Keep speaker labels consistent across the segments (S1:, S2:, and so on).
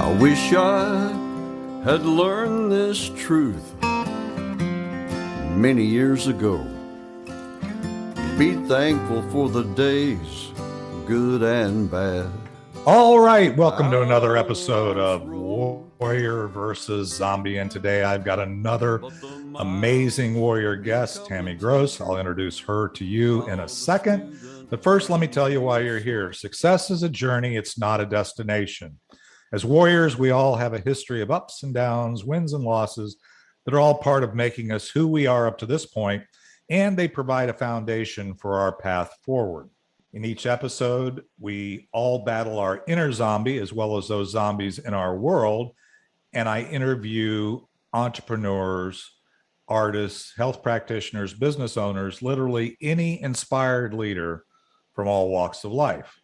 S1: I wish I had learned this truth many years ago. Be thankful for the days, good and bad.
S2: All right, welcome to another episode of Warrior versus Zombie. And today I've got another amazing warrior guest, Tammy Gross. I'll introduce her to you in a second. But first, let me tell you why you're here. Success is a journey, it's not a destination. As warriors, we all have a history of ups and downs, wins and losses that are all part of making us who we are up to this point, and they provide a foundation for our path forward. In each episode, we all battle our inner zombie as well as those zombies in our world, and I interview entrepreneurs, artists, health practitioners, business owners, literally any inspired leader from all walks of life.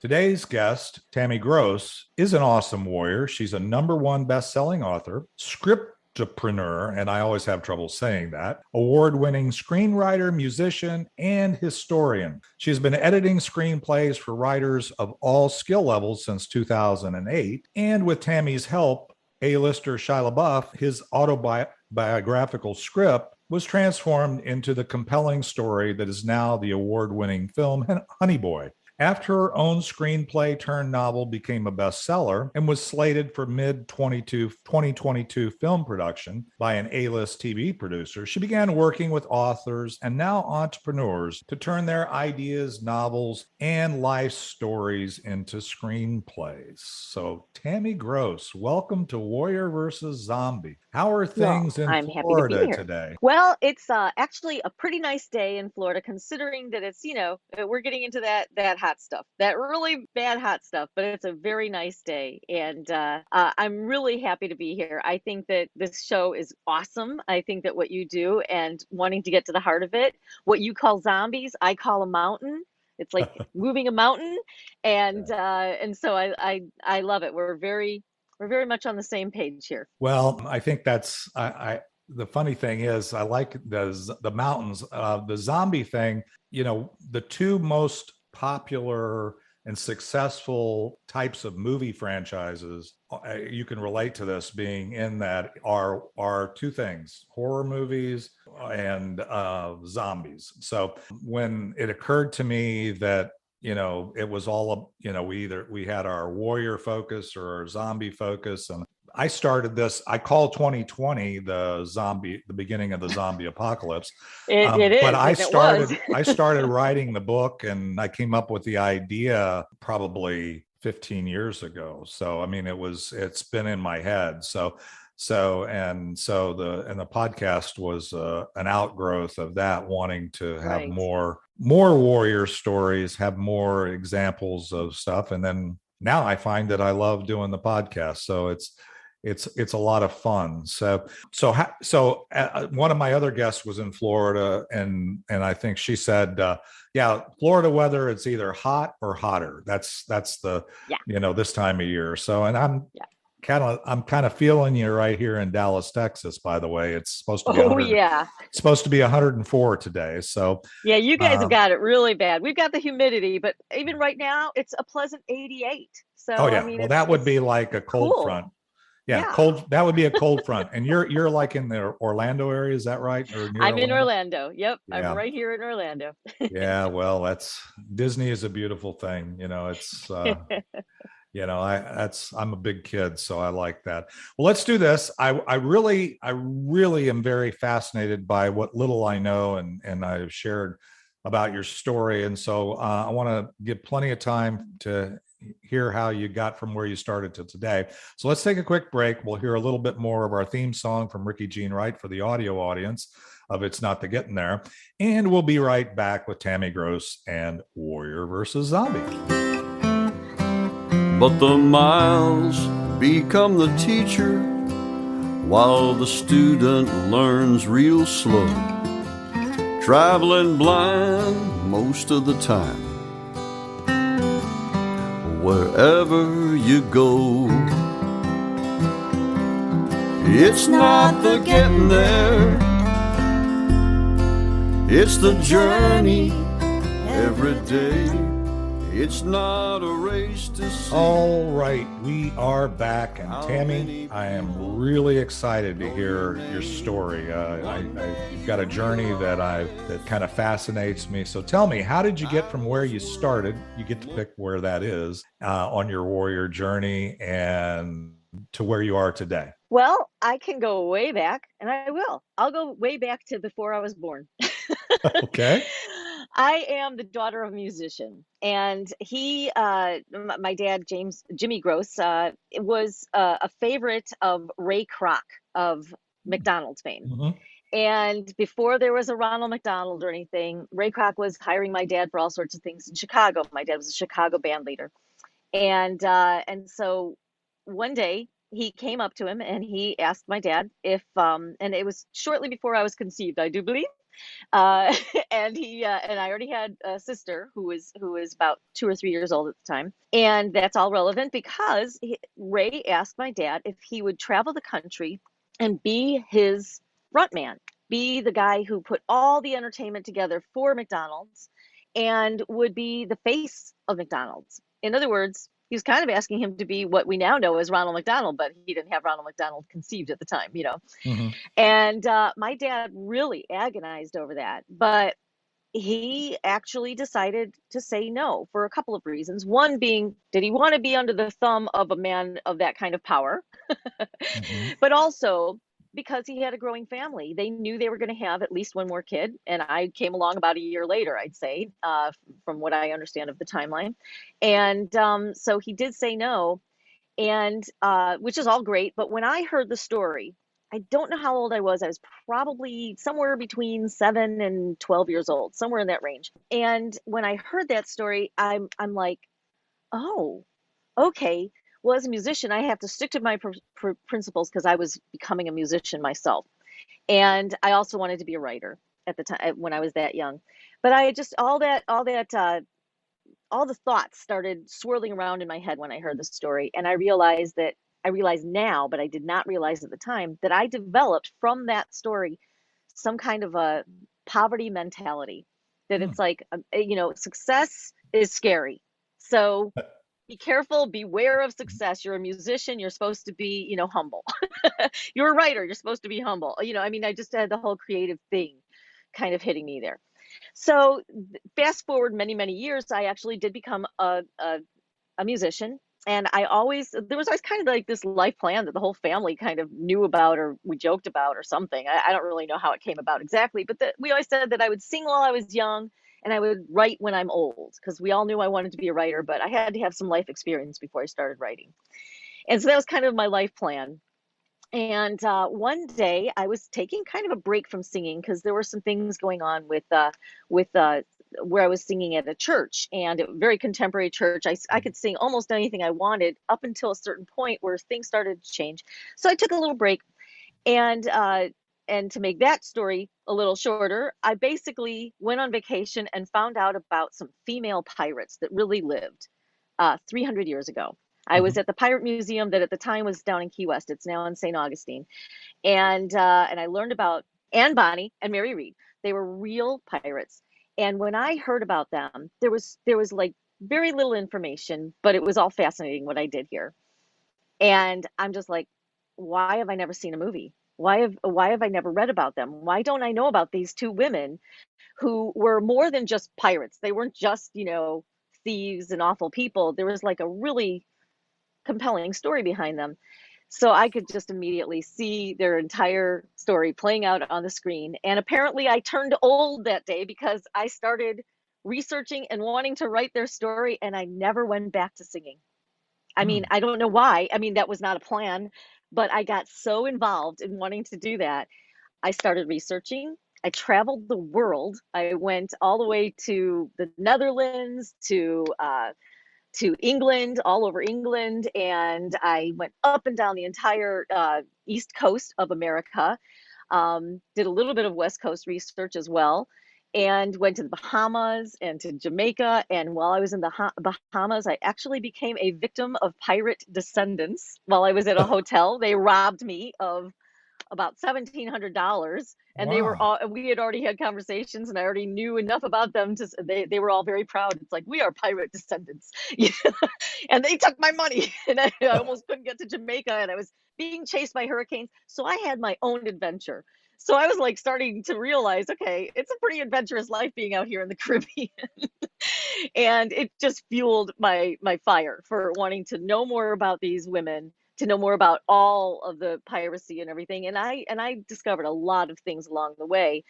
S2: Today's guest, Tammy Gross, is an awesome warrior. She's a #1 best-selling author, Scriptpreneur, and I always have trouble saying that, award-winning screenwriter, musician, and historian. She's been editing screenplays for writers of all skill levels since 2008, and with Tammy's help, A-lister Shia LaBeouf, his autobiographical script was transformed into the compelling story that is now the award-winning film Honeyboy. After her own screenplay-turned-novel became a bestseller and was slated for mid-2022 film production by an A-list TV producer, she began working with authors and now entrepreneurs to turn their ideas, novels, and life stories into screenplays. So, Tammy Gross, welcome to Warrior versus Zombie. How are things in Florida today?
S3: Well, it's actually a pretty nice day in Florida, considering that it's, we're getting into that hot stuff, that really bad hot stuff, but it's a very nice day. And I'm really happy to be here. I think that this show is awesome. I think that what you do and wanting to get to the heart of it, what you call zombies, I call a mountain. It's like moving a mountain. And so I love it. We're very much on the same page here.
S2: Well, I think that's the funny thing is I like the mountains, the zombie thing. The two most popular and successful types of movie franchises, you can relate to this being in that are two things: horror movies and zombies. So when it occurred to me that it was all, we had our warrior focus or our zombie focus. And I started this, I call 2020 the beginning of the zombie apocalypse.
S3: It is.
S2: But I started writing the book, and I came up with the idea probably 15 years ago. So, I mean, it's been in my head. So the podcast was an outgrowth of that, wanting to have more warrior stories, have more examples of stuff. And then now I find that I love doing the podcast. So it's a lot of fun. So one of my other guests was in Florida, and I think she said, Florida weather, it's either hot or hotter. That's the, this time of year. So, and I'm kind of feeling you right here in Dallas, Texas, by the way. It's supposed to be it's supposed to be 104 today. So
S3: yeah, you guys have got it really bad. We've got the humidity, but even right now it's a pleasant 88. So I mean,
S2: that would be like a cold front. Yeah, cold. That would be a cold front. And you're like in the Orlando area, is that right? Or
S3: I'm in Orlando. Yep, I'm right here in Orlando.
S2: Yeah, well, Disney is a beautiful thing. It's I'm a big kid, so I like that. Well, let's do this. I really am very fascinated by what little I know and I've shared about your story. And so I want to give plenty of time to hear how you got from where you started to today. So let's take a quick break. We'll hear a little bit more of our theme song from Ricky Jean Wright for the audio audience of It's Not the Getting There. And we'll be right back with Tammy Gross and Warrior versus Zombie.
S1: But the miles become the teacher while the student learns real slow, traveling blind most of the time. Wherever you go, it's not the getting there, it's the journey every day. It's not a race to see.
S2: All right, we are back, and Tammy, I am really excited to hear your story. You've got a journey that kind of fascinates me. So tell me, how did you get from where you started? You get to pick where that is on your warrior journey, and to where you are today.
S3: Well, I can go way back, and I will. I'll go way back to before I was born.
S2: Okay.
S3: I am the daughter of a musician, and my dad, Jimmy Gross, was a favorite of Ray Kroc of McDonald's fame.
S2: Mm-hmm.
S3: And before there was a Ronald McDonald or anything, Ray Kroc was hiring my dad for all sorts of things in Chicago. My dad was a Chicago band leader, and so one day he came up to him and he asked my dad if, and it was shortly before I was conceived, I do believe. Uh, and I already had a sister who was about 2 or 3 years old at the time, and that's all relevant because Ray asked my dad if he would travel the country and be his front man, be the guy who put all the entertainment together for McDonald's, and would be the face of McDonald's. In other words, he was kind of asking him to be what we now know as Ronald McDonald, but he didn't have Ronald McDonald conceived at the time,
S2: Mm-hmm.
S3: And my dad really agonized over that, but he actually decided to say no for a couple of reasons. One being, did he want to be under the thumb of a man of that kind of power?
S2: Mm-hmm.
S3: But also because he had a growing family. They knew they were going to have at least one more kid. And I came along about a year later, I'd say, from what I understand of the timeline. And so he did say no, and which is all great. But when I heard the story, I don't know how old I was. I was probably somewhere between 7 and 12 years old, somewhere in that range. And when I heard that story, I'm like, oh, okay. Well, as a musician, I have to stick to my principles because I was becoming a musician myself. And I also wanted to be a writer at the time when I was that young. But I just, all the thoughts started swirling around in my head when I heard the story. And I realized now, but I did not realize at the time, that I developed from that story some kind of a poverty mentality, that it's like, success is scary. So be careful, beware of success. You're a musician, you're supposed to be, humble. You're a writer, you're supposed to be humble. I just had the whole creative thing kind of hitting me there. So fast forward many, many years, I actually did become a musician. And there was always kind of like this life plan that the whole family kind of knew about, or we joked about or something. I don't really know how it came about exactly, but we always said that I would sing while I was young and I would write when I'm old, because we all knew I wanted to be a writer, but I had to have some life experience before I started writing. And so that was kind of my life plan. And one day I was taking kind of a break from singing because there were some things going on with where I was singing at a church, and a very contemporary church. I could sing almost anything I wanted up until a certain point where things started to change. So I took a little break, and to make that story a little shorter, I basically went on vacation and found out about some female pirates that really lived 300 years ago. I was at the Pirate Museum that at the time was down in Key West. It's now in St. Augustine. And I learned about Anne Bonny and Mary Read. They were real pirates. And when I heard about them, there was like very little information, but it was all fascinating what I did hear. And I'm just like, why have I never seen a movie? Why have I never read about them? Why don't I know about these two women who were more than just pirates? They weren't just, thieves and awful people. There was like a really compelling story behind them. So I could just immediately see their entire story playing out on the screen. And apparently I turned old that day because I started researching and wanting to write their story, and I never went back to singing. I mean, I don't know why. I mean, that was not a plan, but I got so involved in wanting to do that. I started researching. I traveled the world. I went all the way to the Netherlands, to England, all over England, and I went up and down the entire East Coast of America, did a little bit of West Coast research as well, and went to the Bahamas and to Jamaica. And while I was in the Bahamas, I actually became a victim of pirate descendants while I was at a hotel. They robbed me of about $1,700, and
S2: Wow.
S3: we had already had conversations, and I already knew enough about them they were all very proud. It's like, we are pirate descendants. And they took my money, and I almost couldn't get to Jamaica, and I was being chased by hurricanes. So I had my own adventure. So I was like starting to realize, okay, it's a pretty adventurous life being out here in the Caribbean. And it just fueled my fire for wanting to know more about these women, to know more about all of the piracy and everything. And I discovered a lot of things along the way,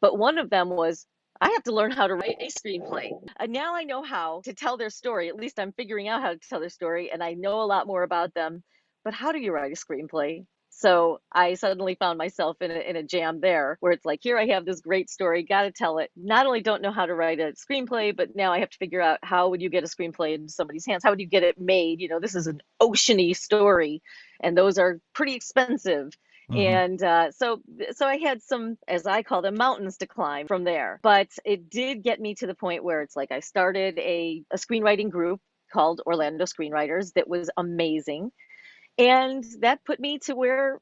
S3: but one of them was, I have to learn how to write a screenplay. And now I know how to tell their story. At least I'm figuring out how to tell their story, and I know a lot more about them. But how do you write a screenplay? So I suddenly found myself in a jam there, where it's like, here I have this great story, got to tell it. Not only don't know how to write a screenplay, but now I have to figure out, how would you get a screenplay into somebody's hands? How would you get it made? This is an oceany story, and those are pretty expensive.
S2: Mhm.
S3: And so I had some, as I call them, mountains to climb from there. But it did get me to the point where it's like I started a screenwriting group called Orlando Screenwriters that was amazing. And that put me to where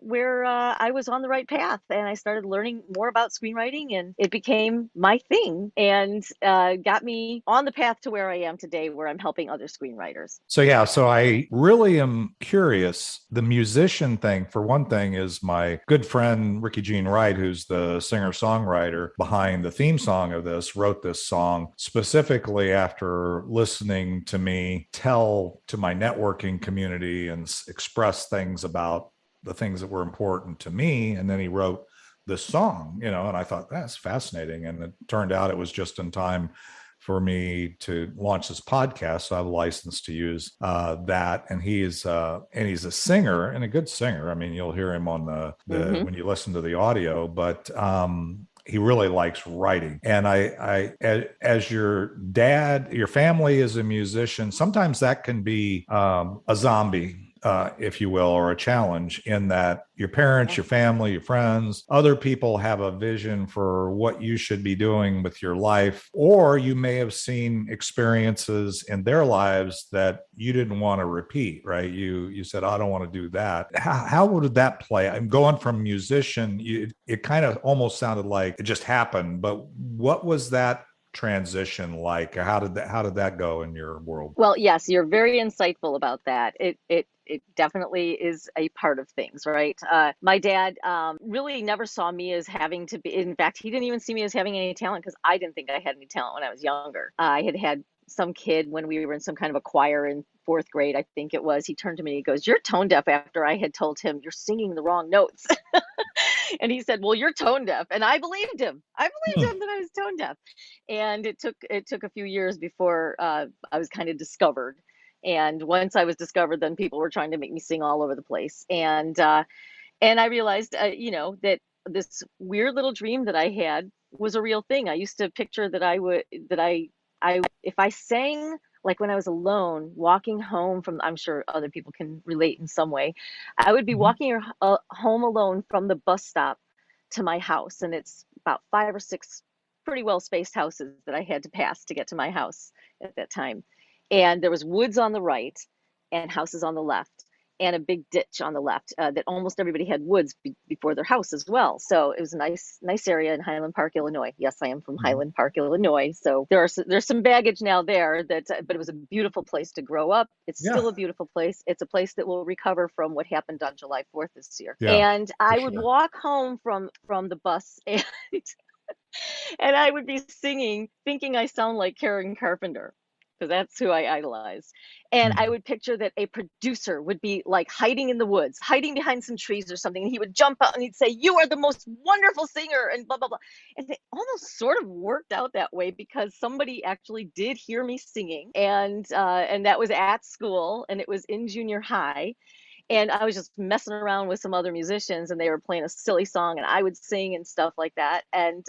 S3: I was on the right path, and I started learning more about screenwriting, and it became my thing, and got me on the path to where I am today, where I'm helping other screenwriters.
S2: So yeah, so I really am curious. The musician thing, for one thing, is my good friend Ricky Jean Wright, who's the singer-songwriter behind the theme song of this, wrote this song specifically after listening to me tell to my networking community and express things about the things that were important to me. And then he wrote this song, and I thought, that's fascinating. And it turned out it was just in time for me to launch this podcast. So I have a license to use that. And he's a singer, and a good singer. I mean, you'll hear him on the
S3: Hmm.
S2: when you listen to the audio, but he really likes writing. And as your dad, your family is a musician, sometimes that can be a zombie, if you will, or a challenge, in that your parents, your family, your friends, other people have a vision for what you should be doing with your life, or you may have seen experiences in their lives that you didn't want to repeat, right? You said, I don't want to do that. How would that play? I'm going from musician, it kind of almost sounded like it just happened, but what was that transition like? How did that go in your world?
S3: Well, yes, you're very insightful about that. It definitely is a part of things, right? My dad really never saw me as having to be. In fact, he didn't even see me as having any talent, because I didn't think I had any talent when I was younger. I had some kid, when we were in some kind of a choir in fourth grade, I think it was. He turned to me and he goes, "You're tone deaf," after I had told him, "You're singing the wrong notes." And he said, "Well, you're tone deaf." And I believed him. I believed him that I was tone deaf. And it took a few years before I was kind of discovered. And once I was discovered, then people were trying to make me sing all over the place. And I realized, that this weird little dream that I had was a real thing. I used to picture that I if I sang, like when I was alone, walking home from, I'm sure other people can relate in some way, I would be
S2: Mhm.
S3: walking home alone from the bus stop to my house. And it's about 5 or 6 pretty well spaced houses that I had to pass to get to my house at that time. And there was woods on the right and houses on the left, and a big ditch on the left, that almost everybody had woods before their house as well. So it was a nice area in Highland Park, Illinois. Yes, I am from
S2: Mhm.
S3: Highland Park, Illinois. So there's some baggage now there, but it was a beautiful place to grow up. It's
S2: Yeah.
S3: still a beautiful place. It's a place that will recover from what happened on July 4th this year.
S2: Yeah,
S3: And
S2: for
S3: I would
S2: sure.
S3: walk home from the bus, and I would be singing, thinking I sound like Karen Carpenter, because that's who I idolize. And I
S2: Mhm.
S3: would picture that a producer would be like hiding in the woods, hiding behind some trees or something. And he would jump out and he'd say, "You are the most wonderful singer," and blah, blah, blah. And it almost sort of worked out that way, because somebody actually did hear me singing. And that was at school, and it was in junior high. And I was just messing around with some other musicians, and they were playing a silly song, and I would sing and stuff like that. And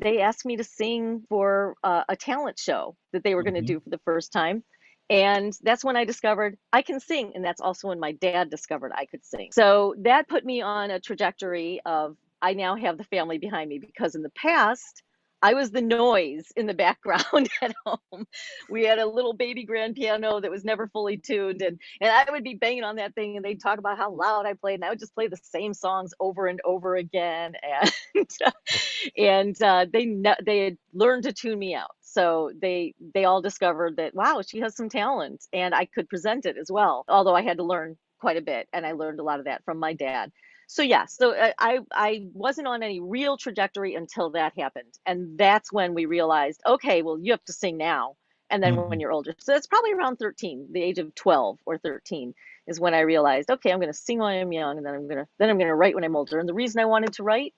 S3: they asked me to sing for a talent show that they were going to
S2: Mhm.
S3: do for the first time. And that's when I discovered I can sing. And that's also when my dad discovered I could sing. So that put me on a trajectory of, I now have the family behind me, because in the past, I was the noise in the background at home. We had a little baby grand piano that was never fully tuned, and I would be banging on that thing, and they'd talk about how loud I played, and I would just play the same songs over and over again, and they had learned to tune me out. So they all discovered that, wow, she has some talent, and I could present it as well. Although I had to learn quite a bit, and I learned a lot of that from my dad. So yeah, so I wasn't on any real trajectory until that happened, and that's when we realized, okay, well, you have to sing now, and then when
S2: Mhm.
S3: you're older. So that's probably around 13, the age of 12 or 13 is when I realized, okay, I'm going to sing when I'm young, and then I'm going to write when I'm older. And the reason I wanted to write,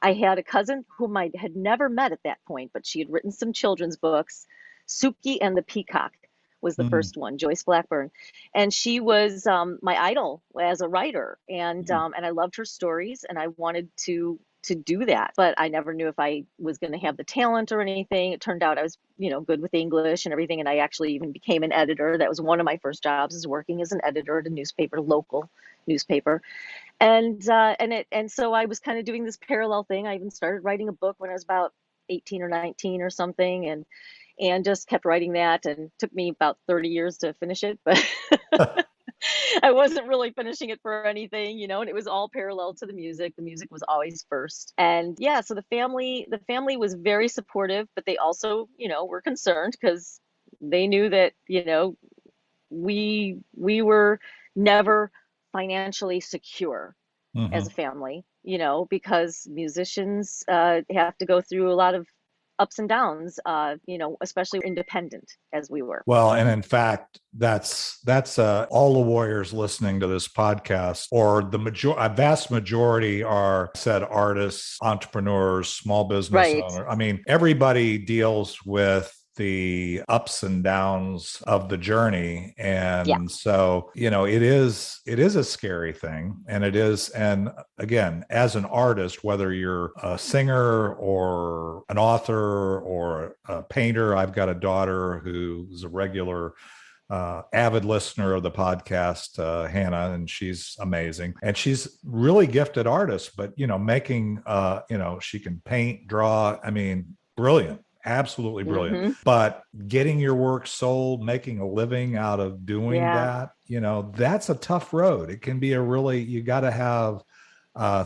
S3: I had a cousin whom I had never met at that point, but she had written some children's books. Suki and the Peacock was the
S2: Mhm.
S3: first one, Joyce Blackburn, and she was my idol as a writer, and I loved her stories, and I wanted to do that, but I never knew if I was going to have the talent or anything. It turned out I was, good with English and everything, and I actually even became an editor. That was one of my first jobs, is working as an editor at a newspaper, local newspaper, and so I was kind of doing this parallel thing. I even started writing a book when I was about 18 or 19 or something, and just kept writing that, and took me about 30 years to finish it, but I wasn't really finishing it for anything, and it was all parallel to the music. The music was always first. And yeah, so the family was very supportive, but they also, were concerned because they knew that, we were never financially secure as
S2: Mhm.
S3: a family, because musicians have to go through a lot of ups and downs, especially independent as we were.
S2: Well, and in fact, that's all the warriors listening to this podcast, or a vast majority are said artists, entrepreneurs, small business
S3: Right.
S2: owners. I mean, everybody deals with the ups and downs of the journey,
S3: Yeah.
S2: and so it is a scary thing, and it is. And again, as an artist, whether you're a singer or an author or a painter, I've got a daughter who's a regular avid listener of the podcast, Hannah, and she's amazing. And she's really gifted artist, but, making, she can paint, draw. I mean, brilliant, absolutely brilliant.
S3: Hmm.
S2: But getting your work sold, making a living out of doing
S3: Yeah.
S2: that, that's a tough road. It can be you got to have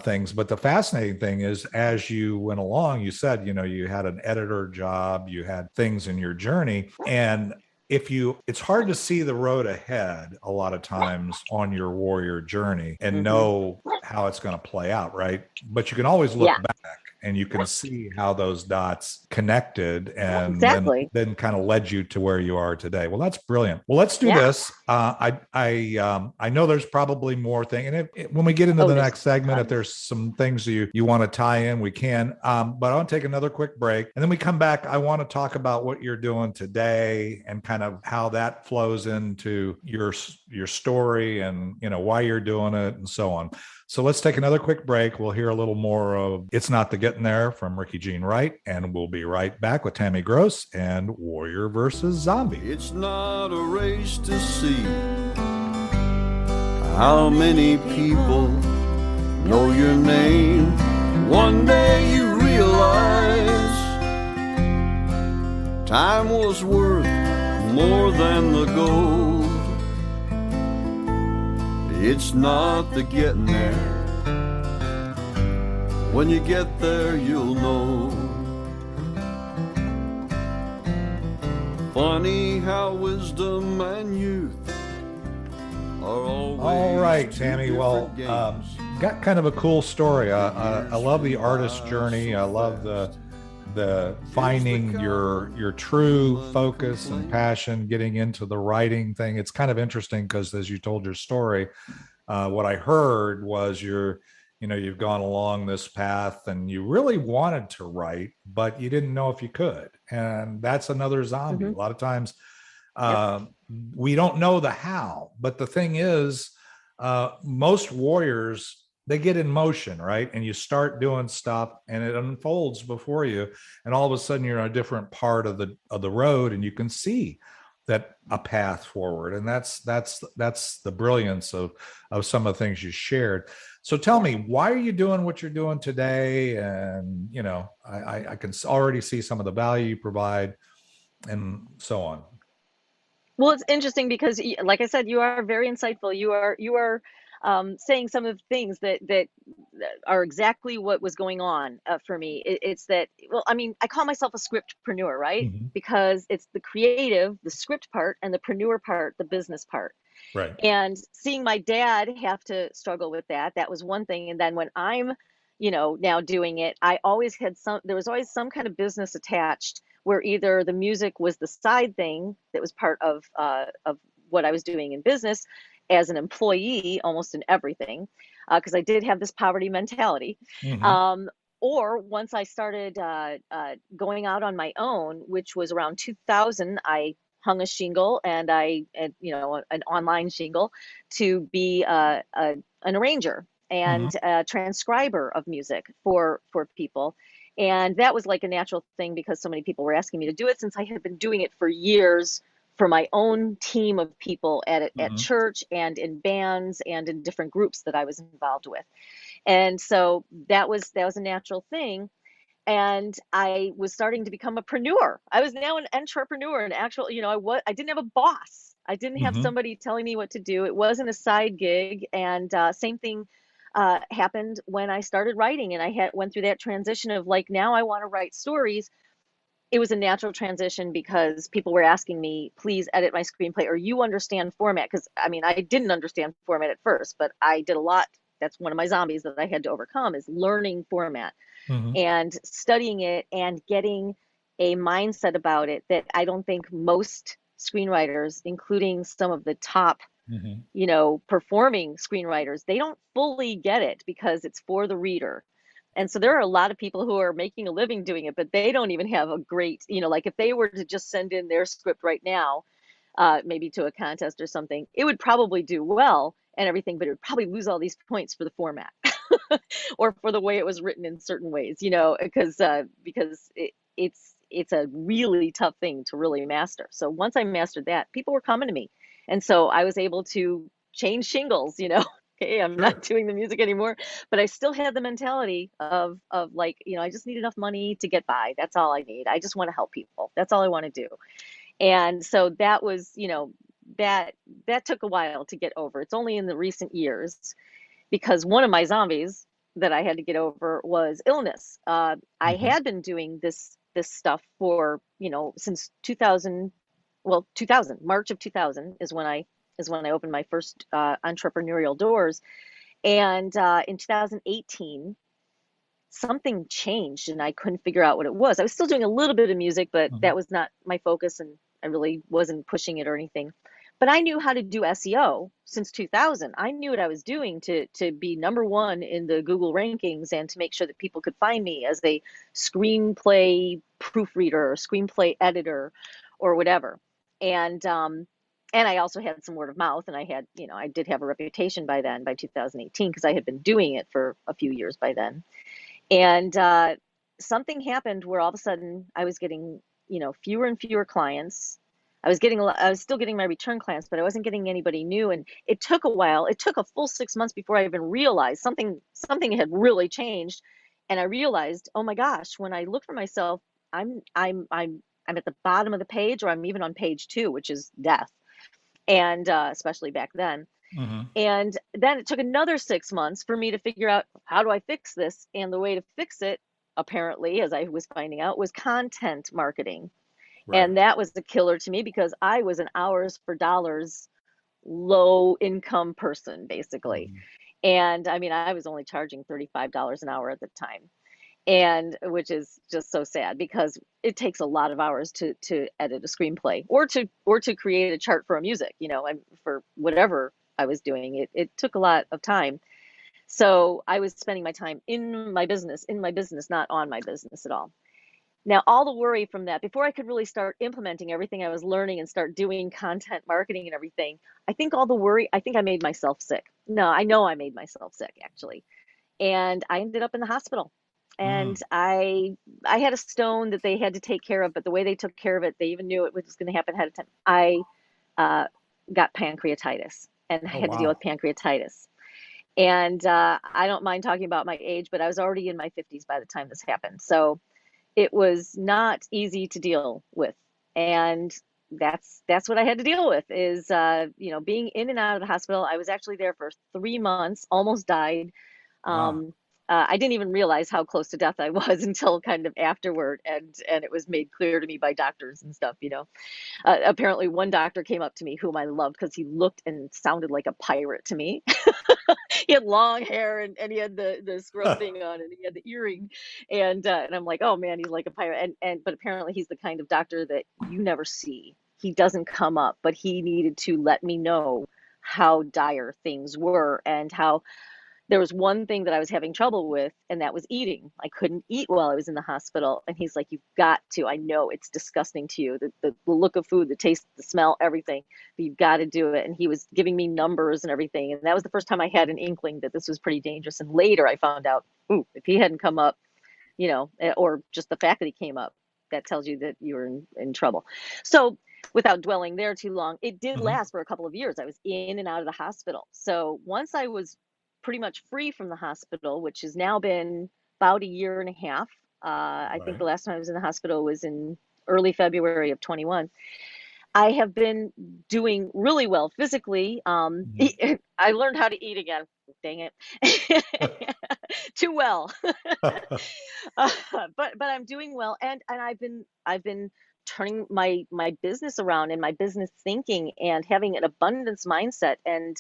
S2: things. But the fascinating thing is, as you went along, you said, you had an editor job, you had things in your journey. And it's hard to see the road ahead a lot of times on your warrior journey and
S3: Hmm.
S2: know how it's going to play out, right? But you can always look
S3: Yeah,
S2: back and you can see how those dots connected and then
S3: exactly.
S2: then kind of led you to where you are today. Well, that's brilliant. Well, let's do
S3: Yeah.
S2: this. I know there's probably more thing, and when we get into
S3: Oh,
S2: the
S3: there's
S2: next segment, if
S3: tons.
S2: there's some things you want to tie in, we can. But I want to take another quick break, and then we come back. I want to talk about what you're doing today and kind of how that flows into your story and why you're doing it and so on. So let's take another quick break. We'll hear a little more of It's Not the Getting There from Ricky Jean Wright, and we'll be right back with Tammy Gross and Warrior versus Zombie.
S1: It's not a race to see how many people know your name. One day you realize time was worth more than the gold. It's not the getting there. When you get there, you'll know. Funny how wisdom and youth are always
S2: All right,
S1: two
S2: Tammy. Well,
S1: different games.
S2: got kind of a cool story. I love the artist journey. I love the finding your true focus and passion, getting into the writing thing. It's kind of interesting because as you told your story, what I heard was you've gone along this path and you really wanted to write, but you didn't know if you could. And that's another zombie.
S3: Hmm.
S2: A lot of times
S3: Yep.
S2: we don't know the how, but the thing is, most warriors, they get in motion, right? And you start doing stuff and it unfolds before you. And all of a sudden you're on a different part of the road and you can see a path forward. And that's the brilliance of some of the things you shared. So tell me, why are you doing what you're doing today? And I can already see some of the value you provide and so on.
S3: Well, it's interesting because, like I said, you are very insightful. You are saying some of the things that are exactly what was going on for me. It's that, well, I mean, I call myself a scriptpreneur, right?
S2: Mm-hmm.
S3: Because it's the creative, the script part, and the preneur part, the business part.
S2: Right.
S3: And seeing my dad have to struggle with that was one thing. And then when I'm, now doing it, there was always some kind of business attached where either the music was the side thing that was part of what I was doing in business as an employee, almost in everything, because I did have this poverty mentality.
S2: Mm-hmm.
S3: Or once I started going out on my own, which was around 2000, I hung a shingle and an online shingle to be an arranger
S2: Mm-hmm.
S3: and a transcriber of music for people. And that was like a natural thing because so many people were asking me to do it, since I had been doing it for years for my own team of people at
S2: Mm-hmm.
S3: church and in bands and in different groups that I was involved with. And so that was a natural thing. And I was starting to become a preneur. I was now an entrepreneur, an actual, I didn't have a boss. I didn't have
S2: Mm-hmm.
S3: somebody telling me what to do. It wasn't a side gig. And same thing happened when I started writing, and I went through that transition of, like, now I want to write stories. It was a natural transition because people were asking me, please edit my screenplay, or you understand format. Because I mean, I didn't understand format at first, but I did a lot. That's one of my zombies that I had to overcome, is learning format
S2: Mm-hmm.
S3: and studying it and getting a mindset about it that I don't think most screenwriters, including some of the top,
S2: Mm-hmm.
S3: performing screenwriters, they don't fully get it because it's for the reader. And so there are a lot of people who are making a living doing it, but they don't even have a great, like, if they were to just send in their script right now, maybe to a contest or something, it would probably do well and everything, but it would probably lose all these points for the format or for the way it was written in certain ways, because it's a really tough thing to really master. So once I mastered that, people were coming to me, and so I was able to change shingles. Okay, I'm not
S2: Sure.
S3: doing the music anymore, but I still had the mentality of like, I just need enough money to get by. That's all I need. I just want to help people. That's all I want to do. And so that was, that took a while to get over. It's only in the recent years, because one of my zombies that I had to get over was illness. I
S2: Mm-hmm.
S3: had been doing this stuff for, since 2000. Well, 2000, March of 2000 is when I opened my first entrepreneurial doors. And in 2018, something changed and I couldn't figure out what it was. I was still doing a little bit of music, but
S2: Mm-hmm.
S3: that was not my focus, and I really wasn't pushing it or anything. But I knew how to do SEO since 2000. I knew what I was doing to be number one in the Google rankings and to make sure that people could find me as a screenplay proofreader or screenplay editor or whatever. And I also had some word of mouth, and I did have a reputation by then, by 2018, because I had been doing it for a few years by then. And something happened where all of a sudden I was getting, fewer and fewer clients. I was still getting my return clients, but I wasn't getting anybody new. And it took a while. It took a full 6 months before I even realized something had really changed. And I realized, oh my gosh, when I look for myself, I'm at the bottom of the page, or I'm even on page 2, which is death. And especially back then.
S2: Mm-hmm.
S3: And then it took another 6 months for me to figure out, how do I fix this? And the way to fix it, apparently, as I was finding out, was content marketing.
S2: Right.
S3: And that was the killer to me, because I was an hours for dollars, low income person, basically.
S2: Mm-hmm.
S3: And I mean, I was only charging $35 an hour at the time. And which is just so sad, because it takes a lot of hours to edit a screenplay, or to create a chart for a music, and for whatever I was doing. It took a lot of time. So I was spending my time in my business, not on my business at all. Now, all the worry from that, before I could really start implementing everything I was learning and start doing content marketing and everything, I think I made myself sick. No, I know I made myself sick, actually. And I ended up in the hospital. And I had a stone that they had to take care of, but the way they took care of it, they even knew it was going to happen ahead of time. I uh, got pancreatitis, and I
S2: Oh,
S3: had to deal
S2: wow.
S3: with pancreatitis. And I don't mind talking about my age, but I was already in my 50s by the time this happened. So it was not easy to deal with. And that's what I had to deal with is, being in and out of the hospital. I was actually there for 3 months, almost died.
S2: Wow.
S3: Um, I didn't even realize how close to death I was until kind of afterward, and it was made clear to me by doctors and stuff. Apparently, one doctor came up to me whom I loved because he looked and sounded like a pirate to me. He had long hair, and he had the scrub thing on, and he had the earring, and I'm like, oh man, he's like a pirate. But apparently he's the kind of doctor that you never see. He doesn't come up, but he needed to let me know how dire things were and how there was one thing that I was having trouble with, and that was eating. I couldn't eat while I was in the hospital. And he's like, you've got to. I know it's disgusting to you, the look of food, the taste, the smell, everything, but you've got to do it. And he was giving me numbers and everything. And that was the first time I had an inkling that this was pretty dangerous. And later I found out, ooh, if he hadn't come up, or just the fact that he came up, that tells you that you were in trouble. So without dwelling there too long, it did
S2: Mhm.
S3: last for a couple of years. I was in and out of the hospital. So once I was pretty much free from the hospital, which has now been about a year and a half. I think
S2: Right.
S3: the last time I was in the hospital was in early February of 21. I have been doing really well physically.
S2: Mhm.
S3: I learned how to eat again. Dang it. Too well. uh, but I'm doing well, and I've been turning my business around and my business thinking and having an abundance mindset. And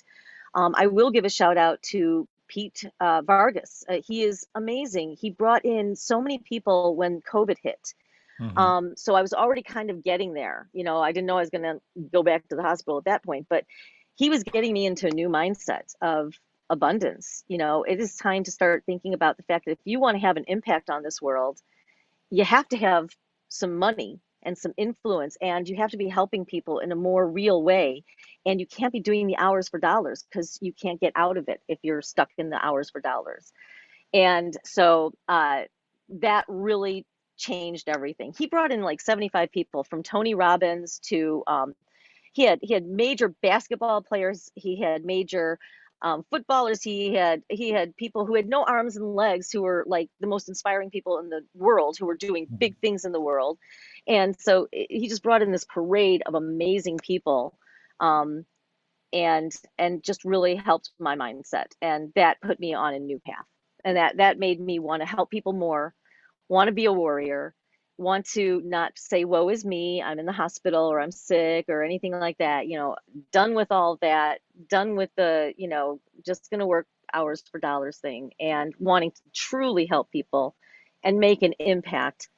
S3: I will give a shout out to Pete Vargas. He is amazing. He brought in so many people when COVID hit.
S2: Mhm.
S3: So I was already kind of getting there. I didn't know I was going to go back to the hospital at that point, but he was getting me into a new mindset of abundance. It is time to start thinking about the fact that if you want to have an impact on this world, you have to have some money and some influence, and you have to be helping people in a more real way. And you can't be doing the hours for dollars because you can't get out of it if you're stuck in the hours for dollars. And so that really changed everything. He brought in like 75 people from Tony Robbins to he had major basketball players, he had major footballers, he had people who had no arms and legs who were like the most inspiring people in the world who were doing
S2: Mhm.
S3: big things in the world. And so he just brought in this parade of amazing people. Um, and just really helped my mindset, and that put me on a new path, and that made me want to help people more, want to be a warrior, want to not say woe is me, I'm in the hospital or I'm sick or anything like that. Done with all that, done with the just going to work hours for dollars thing, and wanting to truly help people and make an impact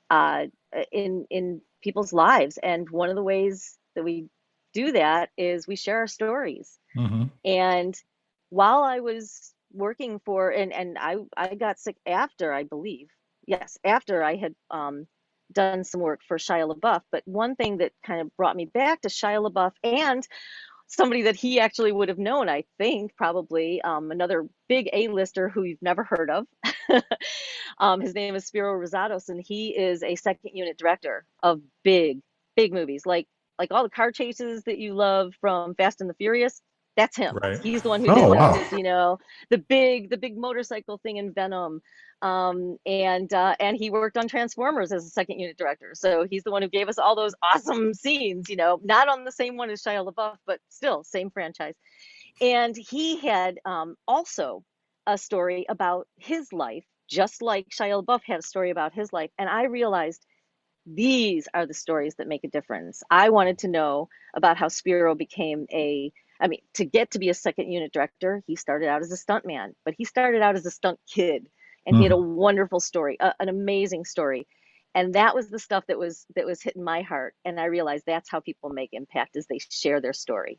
S3: uh, in people's lives. And one of the ways that we do that is we share our stories.
S2: Mhm.
S3: And while I was working for, and I got sick after, I believe, yes, after I had done some work for Shia LaBeouf. But one thing that kind of brought me back to Shia LaBeouf and somebody that he actually would have known, I think, probably another big A-lister who you've never heard of. His name is Spiro Rosados, and he is a second unit director of big movies, like all the car chases that you love from Fast and the Furious. That's him.
S2: Right.
S3: He's the one who did
S2: Oh,
S3: like
S2: wow.
S3: the big motorcycle thing in Venom, and he worked on Transformers as a second unit director. So he's the one who gave us all those awesome scenes. Not on the same one as Shia LaBeouf, but still same franchise. And he had also a story about his life, just like Shia LaBeouf had a story about his life. And I realized these are the stories that make a difference. I wanted to know about how Spiro became to get to be a second unit director, he started out as a stuntman, but he started out as a stunt kid, and he had a
S2: Mhm.
S3: wonderful story, an amazing story. And that was the stuff that was hitting my heart. And I realized that's how people make impact, is they share their story.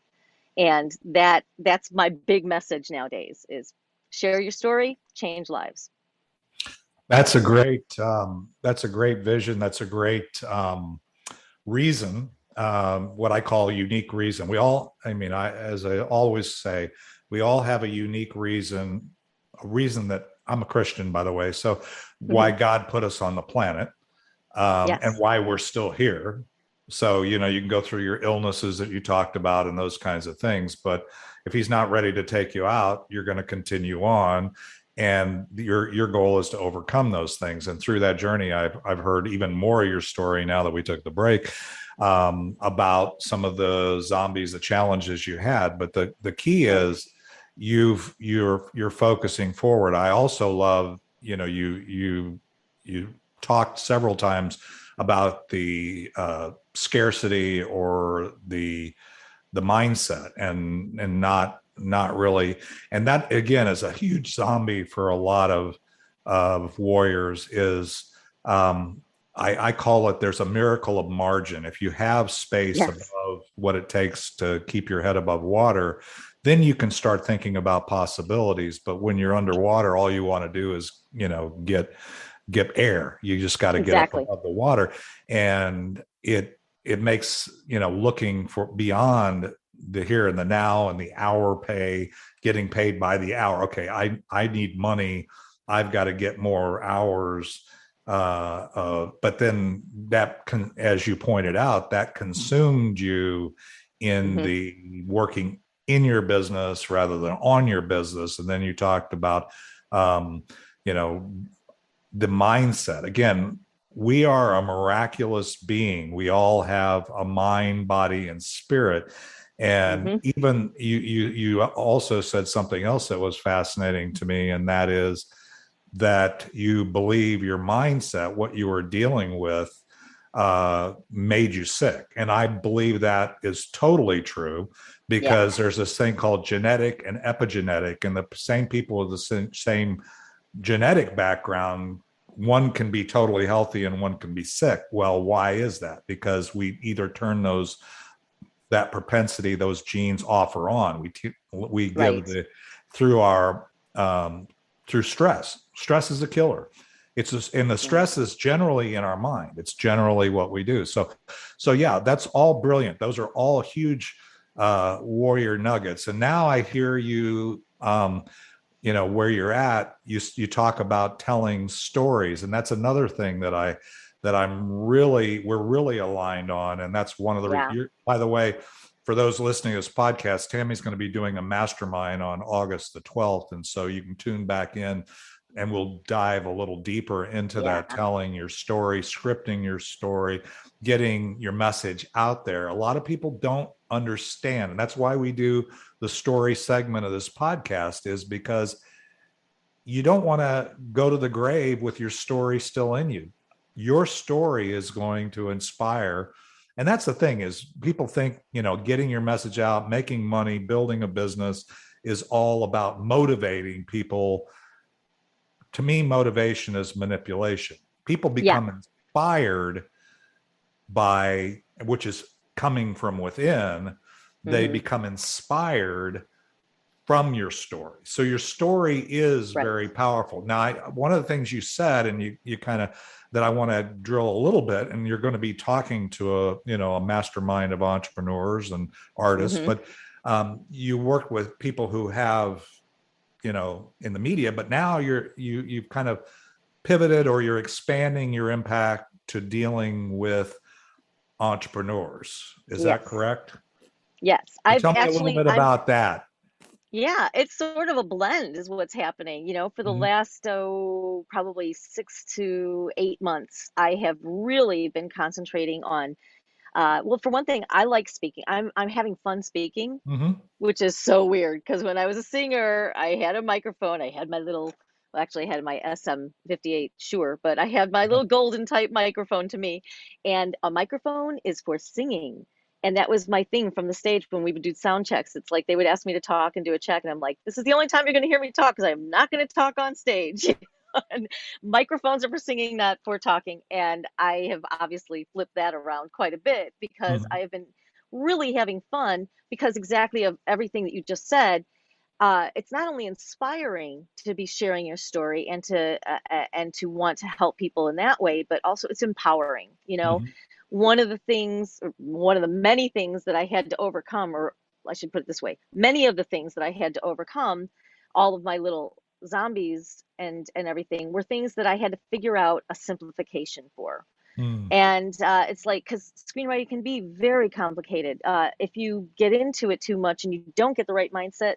S3: And that's my big message nowadays is share your story, change lives.
S2: That's a great vision. That's a great reason. What I call a unique reason. We all, I mean, as I always say, we all have a unique reason, a reason that I'm a Christian, by the way. So why
S3: Mhm.
S2: God put us on the planet, and
S3: Yes.
S2: why we're still here. So, you can go through your illnesses that you talked about and those kinds of things. But if he's not ready to take you out, you're going to continue on. And your goal is to overcome those things. And through that journey, I've heard even more of your story now that we took the break, about some of the zombies, the challenges you had. But the key
S3: Right.
S2: is you're focusing forward. I also love, you talked several times about the scarcity or the mindset, and not really. And that again is a huge zombie for a lot of warriors. Is I call it, there's a miracle of margin. If you have space
S3: Yes.
S2: above what it takes to keep your head above water, then you can start thinking about possibilities. But when you're underwater, all you want to do is, get air. You just got to get up
S3: Exactly.
S2: above the water. And it makes, looking for beyond the here and the now and the hour pay, getting paid by the hour. Okay, I need money. I've got to get more hours. But then as you pointed out, that consumed you in
S3: Hmm.
S2: the working in your business rather than on your business. And then you talked about, you know, the mindset. Again, we are a miraculous being. We all have a mind, body, and spirit. And
S3: Hmm.
S2: even you also said something else that was fascinating to me, and that is that you believe your mindset, what you were dealing with, made you sick. And I believe that is totally true,
S3: Yeah.
S2: because there's this thing called genetic and epigenetic, and the same people with the same genetic background, one can be totally healthy and one can be sick. Well, why is that? Because we either turn that propensity, those genes off or on. We give
S3: Right.
S2: through our through stress. Stress is a killer. It's just, and the
S3: Yeah.
S2: stress is generally in our mind. It's generally what we do. So yeah, that's all brilliant. Those are all huge warrior nuggets. And now I hear you, where you're at, you talk about telling stories, and that's another thing we're really aligned on. And that's one of
S3: Yeah.
S2: by the way, for those listening to this podcast, Tammy's going to be doing a mastermind on August the 12th. And so you can tune back in and we'll dive a little deeper into
S3: Yeah.
S2: that, telling your story, scripting your story, getting your message out there. A lot of people don't understand. And that's why we do the story segment of this podcast, is because you don't want to go to the grave with your story still in you. Your story is going to inspire. And that's the thing, is people think, getting your message out, making money, building a business is all about motivating people. To me, motivation is manipulation. People
S3: Yeah.
S2: become inspired by, which is coming from within. They
S3: Hmm.
S2: become inspired from your story. So your story is
S3: Right.
S2: very powerful. Now, one of the things you said, and you kind of, that I want to drill a little bit, and you're going to be talking to a mastermind of entrepreneurs and artists,
S3: Hmm.
S2: but you work with people who have, in the media, but now you've kind of pivoted, or you're expanding your impact to dealing with entrepreneurs. Is that
S3: Yes.
S2: correct?
S3: Yes.
S2: So
S3: I've
S2: tell me a little
S3: actually,
S2: bit
S3: I'm,
S2: about that.
S3: yeah, it's sort of a blend is what's happening. For the
S2: Mhm.
S3: last, probably 6 to 8 months, I have really been concentrating on, well, for one thing, I like speaking. I'm having fun speaking,
S2: Mhm.
S3: which is so weird because when I was a singer, I had a microphone. I had my little, well, actually, I had my SM58 Shure, but I had my little golden type microphone to me. And a microphone is for singing. And that was my thing from the stage when we would do sound checks. It's like they would ask me to talk and do a check. And I'm like, this is the only time you're going to hear me talk because I'm not going to talk on stage. And microphones are for singing, not for talking. And I have obviously flipped that around quite a bit because I
S2: Mhm.
S3: have been really having fun because exactly of everything that you just said. It's not only inspiring to be sharing your story and to want to help people in that way, but also it's empowering.
S2: Mhm.
S3: One of the things, or one of the many things that I had to overcome, or I should put it this way, many of the things that I had to overcome, all of my little zombies and everything were things that I had to figure out a simplification for.
S2: Mm.
S3: And it's like, because screenwriting can be very complicated. If you get into it too much and you don't get the right mindset,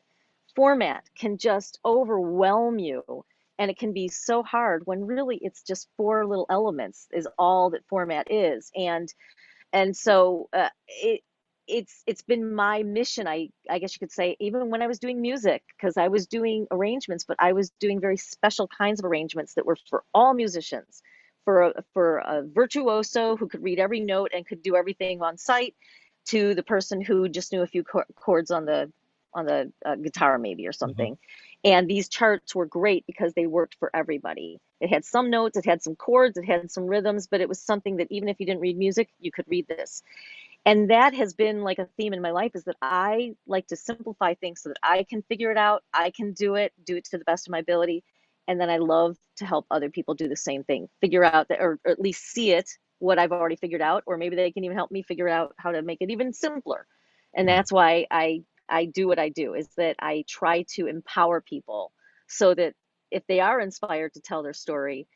S3: format can just overwhelm you. And it can be so hard when really it's just four little elements is all that format is. And so it's been my mission, I guess you could say, even when I was doing music, because I was doing arrangements, but I was doing very special kinds of arrangements that were for all musicians, for a virtuoso who could read every note and could do everything on site, to the person who just knew a few chords on the guitar maybe or
S2: Mhm.
S3: something. And these charts were great because they worked for everybody. It had some notes, it had some chords, it had some rhythms, but it was something that even if you didn't read music, you could read this. And that has been like a theme in my life, is that I like to simplify things so that I can figure it out, I can do it to the best of my ability. And then I love to help other people do the same thing, figure out that, or at least see it, what I've already figured out, or maybe they can even help me figure out how to make it even simpler. And
S2: Mm.
S3: that's why I do what I do, is that I try to empower people so that if they are inspired to tell their story,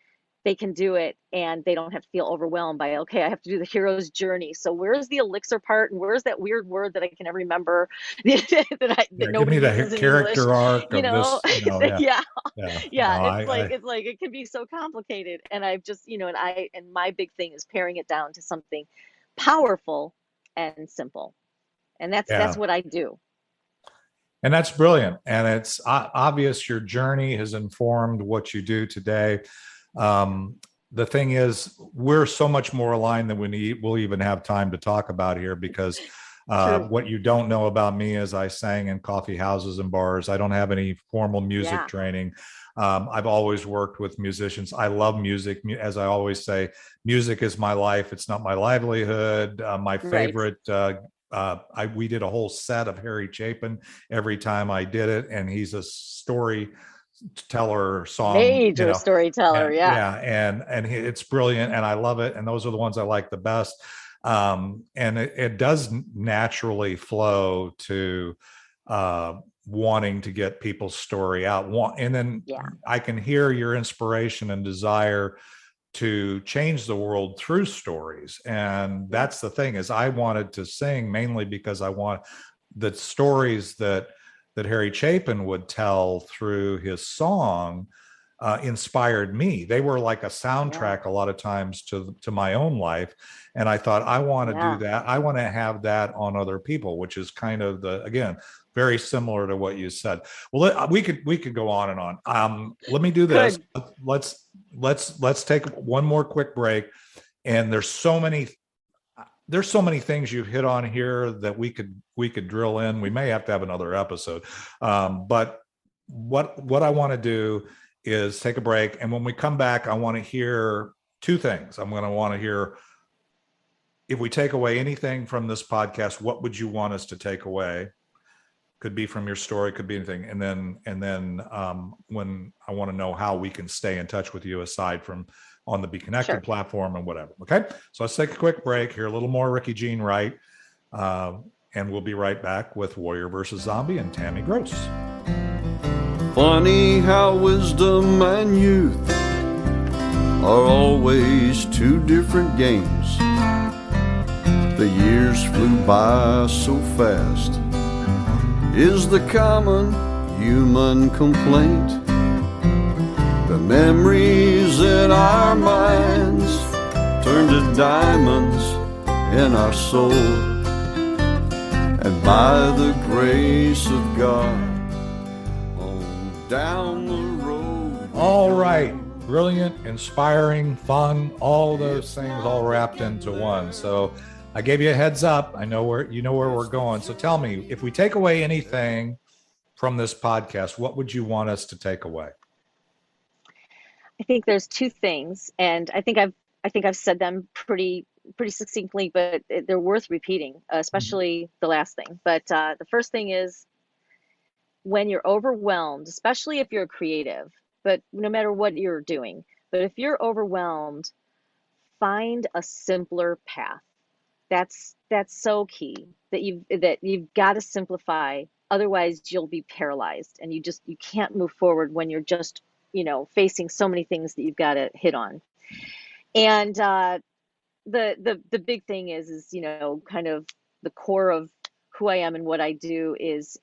S3: they can do it and they don't have to feel overwhelmed by, okay, I have to do the hero's journey. So where's the elixir part and where's that weird word that I can never remember that
S2: Yeah, give me
S3: nobody
S2: the
S3: uses in English,
S2: character arc
S3: you
S2: of
S3: know?
S2: this, yeah,
S3: Yeah,
S2: yeah. No,
S3: yeah, it's like it can be so complicated. And I've just, and my big thing is paring it down to something powerful and simple. And that's
S2: yeah.
S3: what I do.
S2: And that's brilliant. And it's obvious your journey has informed what you do today. Um, the thing is, we're so much more aligned than we'll even have time to talk about here, because
S3: True.
S2: what you don't know about me is I sang in coffee houses and bars. I don't have any formal music
S3: Yeah.
S2: training. I've always worked with musicians. I love music. As I always say, music is my life. It's not my livelihood. My
S3: Right.
S2: favorite we did a whole set of Harry Chapin every time I did it, and he's a storyteller song,
S3: Major storyteller.
S2: and
S3: Yeah.
S2: yeah, and it's brilliant, and I love it, and those are the ones I like the best. And it does naturally flow to wanting to get people's story out, and then
S3: Yeah.
S2: I can hear your inspiration and desire to change the world through stories. And that's the thing, is I wanted to sing mainly because I want the stories that Harry Chapin would tell through his song inspired me. They were like a
S3: Yeah.
S2: soundtrack a lot of times to my own life. And I thought, I want to do
S3: Yeah.
S2: that. I want to have that on other people, which is kind of again, very similar to what you said. Well, we could go on and on. Let me do this.
S3: Good.
S2: Let's take one more quick break. And there's so many things you've hit on here that we could drill in. We may have to have another episode. But what I want to do is take a break. And when we come back, I want to hear two things. I'm going to want to hear, if we take away anything from this podcast, what would you want us to take away? Could be from your story, could be anything. And then when I want to know how we can stay in touch with you aside from on the Be Connected
S3: Sure.
S2: platform and whatever. Okay. So let's take a quick break, hear a little more Ricky Jean Wright. And we'll be right back with Warrior versus Zombie and Tammy Gross.
S1: Funny how wisdom and youth are always two different games. The years flew by so fast, is the common human complaint. The memories in our minds turn to diamonds in our soul, and by the grace of God, down the road.
S2: All right. Brilliant, inspiring, fun, all those things all wrapped into one. So I gave you a heads up. I know where we're going. So tell me, if we take away anything from this podcast, what would you want us to take away?
S3: I think there's two things, and I think I've said them pretty succinctly, but they're worth repeating, especially the last thing. But the first thing is, when you're overwhelmed, especially if you're a creative, but no matter what you're doing, but if you're overwhelmed, find a simpler path. That's so key, that you've got to simplify. Otherwise, you'll be paralyzed, and you can't move forward when you're just, facing so many things that you've got to hit on. And the big thing is, kind of the core of who I am and what I do is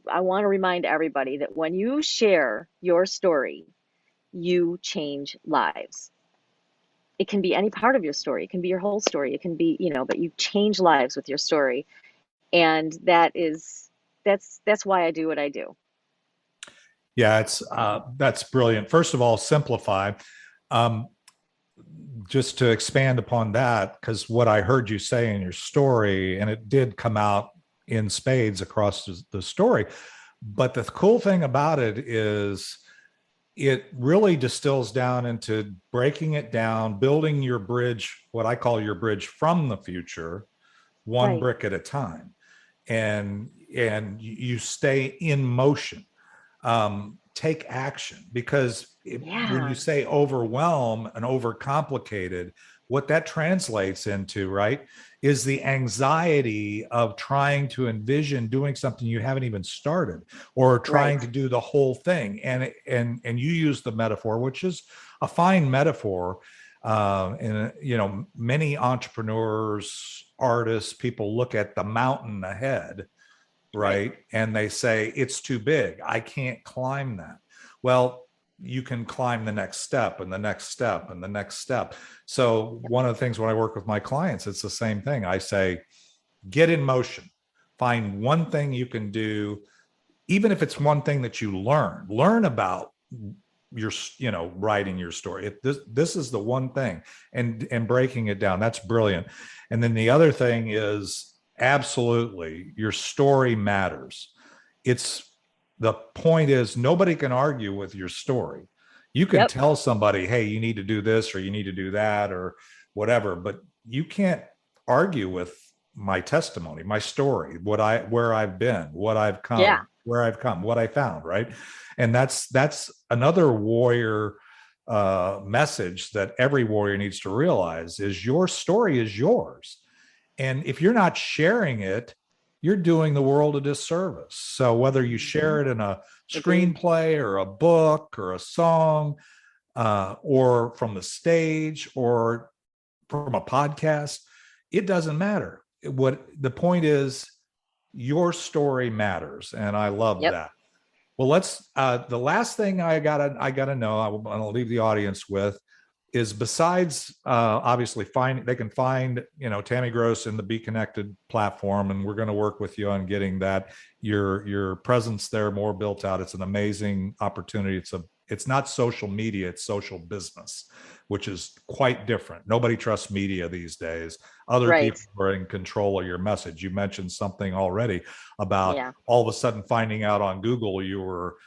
S3: I want to remind everybody that when you share your story, you change lives. It can be any part of your story. It can be your whole story. It can be, but you change lives with your story. And that's why I do what I do.
S2: Yeah, that's brilliant. First of all, simplify. Just to expand upon that, because what I heard you say in your story, and it did come out in spades across the story, but the cool thing about it is it really distills down into breaking it down, building your bridge, what I call your bridge from the future, one
S3: Right.
S2: brick at a time. And you stay in motion. Take action, because when you say overwhelm and overcomplicated, what that translates into, right, is the anxiety of trying to envision doing something you haven't even started, or trying to do the whole thing. And you use the metaphor, which is a fine metaphor. And many entrepreneurs, artists, people look at the mountain ahead, right? And they say, it's too big, I can't climb that. Well, you can climb the next step and the next step and the next step. So one of the things when I work with my clients, it's the same thing. I say, get in motion, find one thing you can do, even if it's one thing that you learn about your, writing your story. This is the one thing, and breaking it down. That's brilliant. And then the other thing is, absolutely, your story matters. The point is, nobody can argue with your story. You can tell somebody, hey, you need to do this, or you need to do that, or whatever, but you can't argue with my testimony, my story, where I've been, what I've come, where I've come, what I found, right? And that's another warrior message that every warrior needs to realize, is your story is yours. And if you're not sharing it, you're doing the world a disservice. So whether you share it in a screenplay or a book or a song, or from the stage or from a podcast, it doesn't matter. What the point is, your story matters. And I love that. Well, let's, the last thing I gotta know, I'm gonna leave the audience with, is besides obviously they can find Tammy Gross in the Be Connected platform, and we're going to work with you on getting that your presence there more built out. It's an amazing opportunity. It's not social media, it's social business, which is quite different. Nobody trusts media these days. Other people are in control of your message. You mentioned something already about all of a sudden finding out on Google you were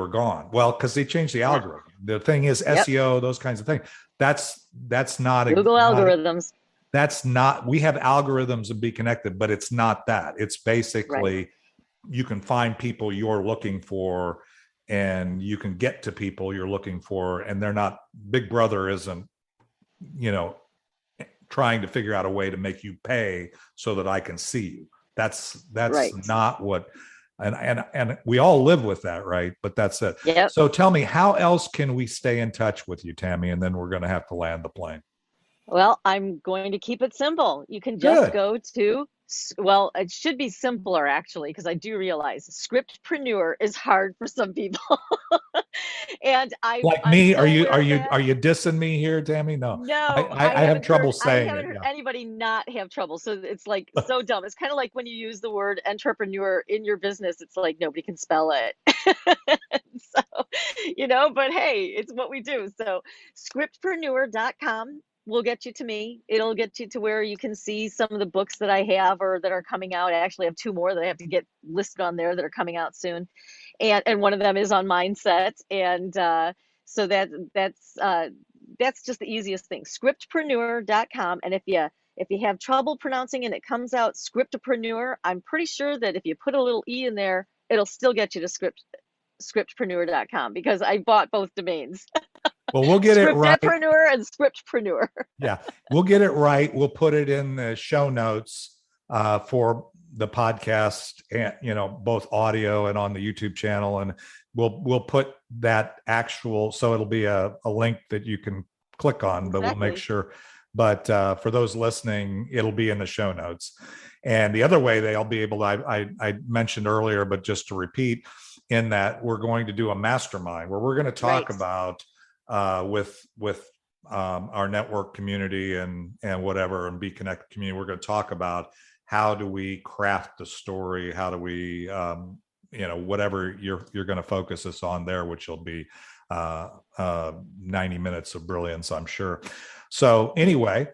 S2: gone. Well, because they changed the algorithm. The thing is SEO, those kinds of things. That's not
S3: Google algorithms.
S2: That's not, we have algorithms and Be Connected, but it's not that. It's basically you can find people you're looking for, and you can get to people you're looking for, and they're not, Big Brother isn't, trying to figure out a way to make you pay so that I can see you. That's not what. And we all live with that, right? But that's it. So tell me, how else can we stay in touch with you, Tammy? And then we're going to have to land the plane.
S3: Well, I'm going to keep it simple. You can just go to, well, it should be simpler actually, because I do realize Scriptpreneur is hard for some people. And are you
S2: dissing me here, Tammy? No, I have trouble saying it.
S3: I haven't heard anybody not have trouble. So it's like so dumb. It's kind of like when you use the word entrepreneur in your business, it's like nobody can spell it. So, but hey, it's what we do. So scriptpreneur.com will get you to me. It'll get you to where you can see some of the books that I have or that are coming out. I actually have 2 more that I have to get listed on there that are coming out soon. And one of them is on mindset. And so that's just the easiest thing. Scriptpreneur.com. And if you have trouble pronouncing and it comes out Scriptpreneur, I'm pretty sure that if you put a little E in there, it'll still get you to scriptpreneur.com, because I bought both domains.
S2: Well, we'll get it right.
S3: Scriptpreneur and Scriptpreneur.
S2: Yeah, we'll get it right. We'll put it in the show notes for the podcast, and both audio and on the YouTube channel, and we'll put that actual, so it'll be a link that you can click on, but we'll make sure. But for those listening, it'll be in the show notes. And the other way they'll be able to, I mentioned earlier, but just to repeat, in that we're going to do a mastermind where we're going to talk about with our network community and whatever, and Be Connected community. We're going to talk about how do we craft the story, how do we whatever you're going to focus us on there, which will be 90 minutes of brilliance, I'm sure. So anyway,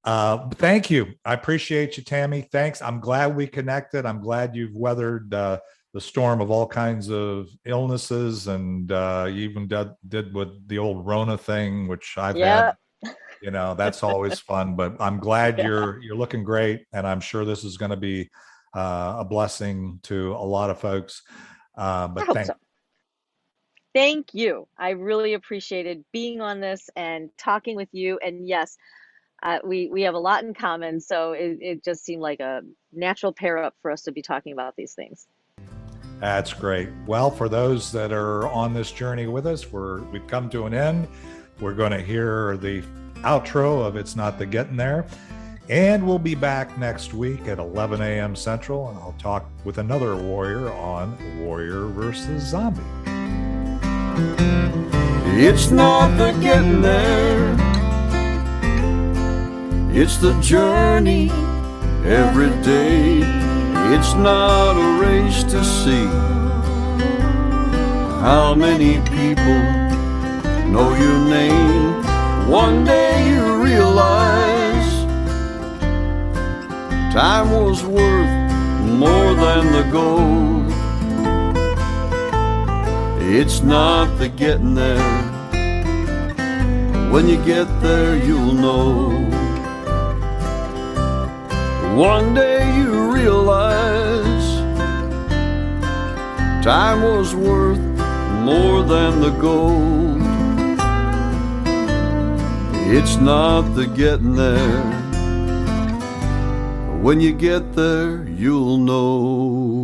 S2: thank you. I appreciate you, Tammy. Thanks. I'm glad we connected. I'm glad you've weathered the storm of all kinds of illnesses, and you even did with the old Rona thing, which I've had. That's always fun. But I'm glad you're looking great, and I'm sure this is going to be a blessing to a lot of folks. But
S3: thank you. I really appreciated being on this and talking with you. And yes, we have a lot in common, so it just seemed like a natural pair up for us to be talking about these things.
S2: That's great. Well, for those that are on this journey with us, we've come to an end. We're going to hear the outro of It's Not the Getting There. And we'll be back next week at 11 a.m. Central, and I'll talk with another warrior on Warrior versus Zombie.
S1: It's not the getting there, it's the journey every day. It's not a race to see how many people know your name. One day you realize time was worth more than the gold. It's not the getting there, when you get there you'll know. One day you realize time was worth more than the gold. It's not the getting there, when you get there you'll know.